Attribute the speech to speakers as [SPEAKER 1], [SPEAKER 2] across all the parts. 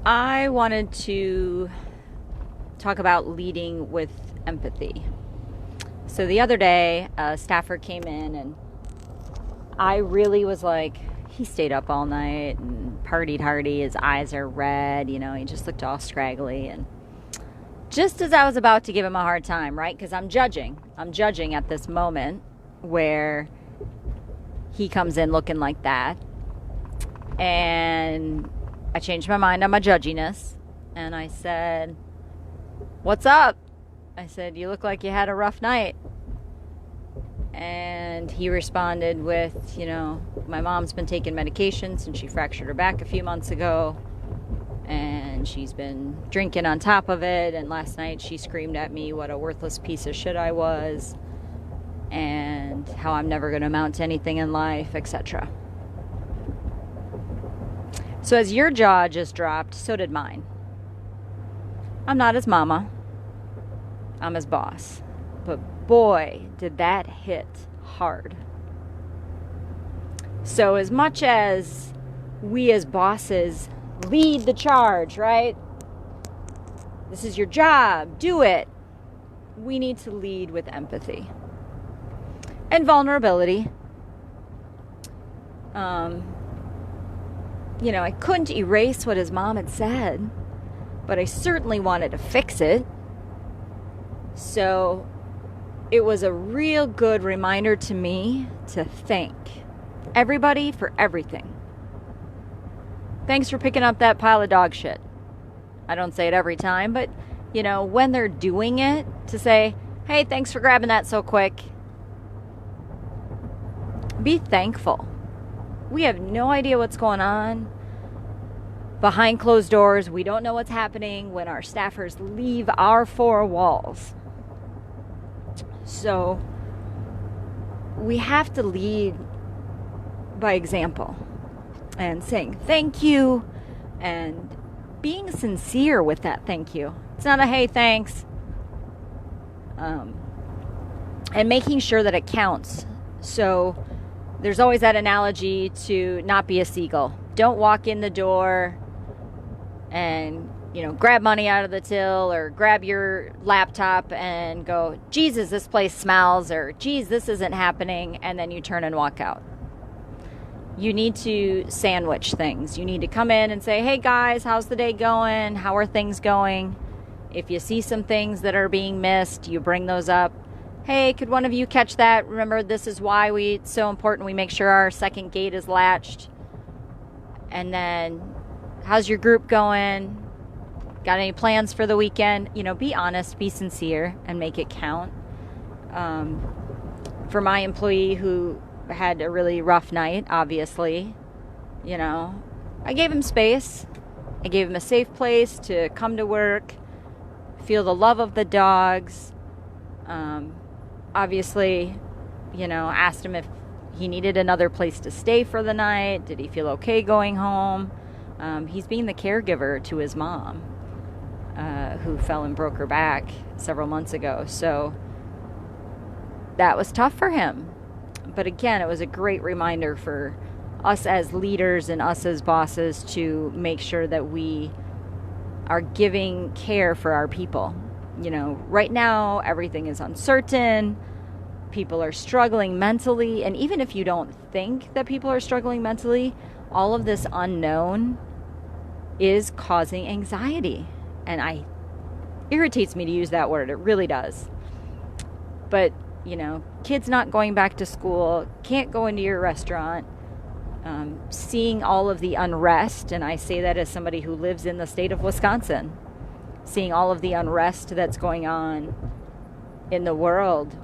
[SPEAKER 1] I wanted to talk about leading with empathy. So the other day, a staffer came in and I really was like, he stayed up all night and partied hardy. His eyes are red, he just looked all scraggly. And just as I was about to give him a hard time, right? Because I'm judging at this moment where he comes in looking like that. And I changed my mind on my judginess. And I said, "What's up?" I said, "You look like you had a rough night." And he responded with, "My mom's been taking medication since she fractured her back a few months ago. And she's been drinking on top of it. And last night she screamed at me what a worthless piece of shit I was. And how I'm never going to amount to anything in life, etc." So as your jaw just dropped, so did mine. I'm not his mama. I'm his boss. But boy, did that hit hard. So as much as we as bosses lead the charge, right? This is your job. Do it. We need to lead with empathy and vulnerability. I couldn't erase what his mom had said, but I certainly wanted to fix it. So it was a real good reminder to me to thank everybody for everything. Thanks for picking up that pile of dog shit. I don't say it every time, but, when they're doing it, to say, "Hey, thanks for grabbing that so quick." Be thankful. We have no idea what's going on behind closed doors. We don't know what's happening when our staffers leave our four walls. So we have to lead by example and saying thank you and being sincere with that thank you. It's not a "hey, thanks." And making sure that it counts. So there's always that analogy to not be a seagull. Don't walk in the door and, grab money out of the till or grab your laptop and go, "Jesus, this place smells," or "Geez, this isn't happening," and then you turn and walk out. You need to sandwich things. You need to come in and say, "Hey guys, how's the day going? How are things going?" If you see some things that are being missed, you bring those up. "Hey, could one of you catch that? Remember, this is why it's so important we make sure our second gate is latched." And then, "How's your group going? Got any plans for the weekend?" Be honest, be sincere, and make it count. For my employee who had a really rough night, obviously, I gave him space. I gave him a safe place to come to work, feel the love of the dogs. Obviously, asked him if he needed another place to stay for the night. Did he feel okay going home? He's being the caregiver to his mom, who fell and broke her back several months ago. So that was tough for him. But again, it was a great reminder for us as leaders and us as bosses to make sure that we are giving care for our people. Right now, everything is uncertain. People are struggling mentally. And even if you don't think that people are struggling mentally, all of this unknown is causing anxiety. And it irritates me to use that word. It really does. But, kids not going back to school, can't go into your restaurant, seeing all of the unrest, and I say that as somebody who lives in the state of Wisconsin, seeing all of the unrest that's going on in the world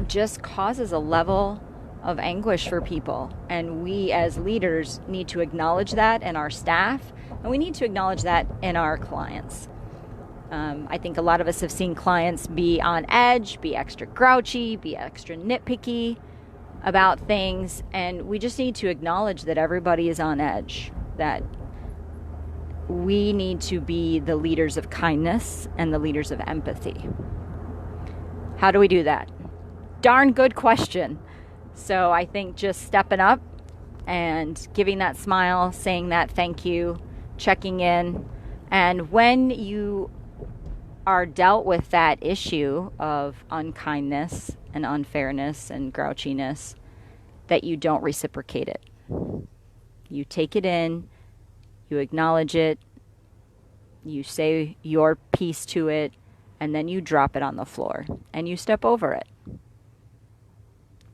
[SPEAKER 1] just causes a level of anguish for people. And we as leaders need to acknowledge that in our staff, and we need to acknowledge that in our clients. I think a lot of us have seen clients be on edge, be extra grouchy, be extra nitpicky about things, and we just need to acknowledge that everybody is on edge, that we need to be the leaders of kindness and the leaders of empathy. How do we do that? Darn good question. So I think just stepping up and giving that smile, saying that thank you, checking in. And when you are dealt with that issue of unkindness and unfairness and grouchiness, that you don't reciprocate it. You take it in, you acknowledge it, you say your piece to it, and then you drop it on the floor and you step over it.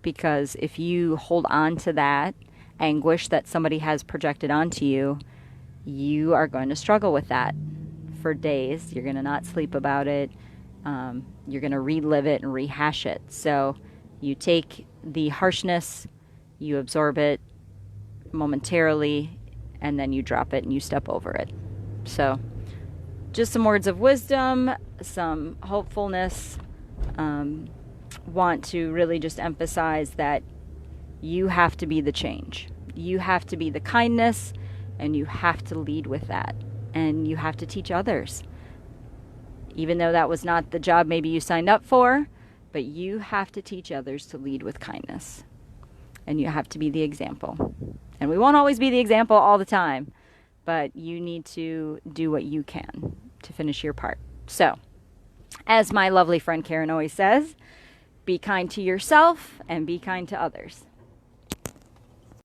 [SPEAKER 1] Because if you hold on to that anguish that somebody has projected onto you, you are going to struggle with that for days. You're going to not sleep about it. You're going to relive it and rehash it. So you take the harshness, you absorb it momentarily, and then you drop it and you step over it. So just some words of wisdom, some hopefulness. Want to really just emphasize that you have to be the change. You have to be the kindness, and you have to lead with that. And you have to teach others. Even though that was not the job maybe you signed up for, but you have to teach others to lead with kindness. And you have to be the example. And we won't always be the example all the time, but you need to do what you can to finish your part. So, as my lovely friend Karen always says, be kind to yourself and be kind to others.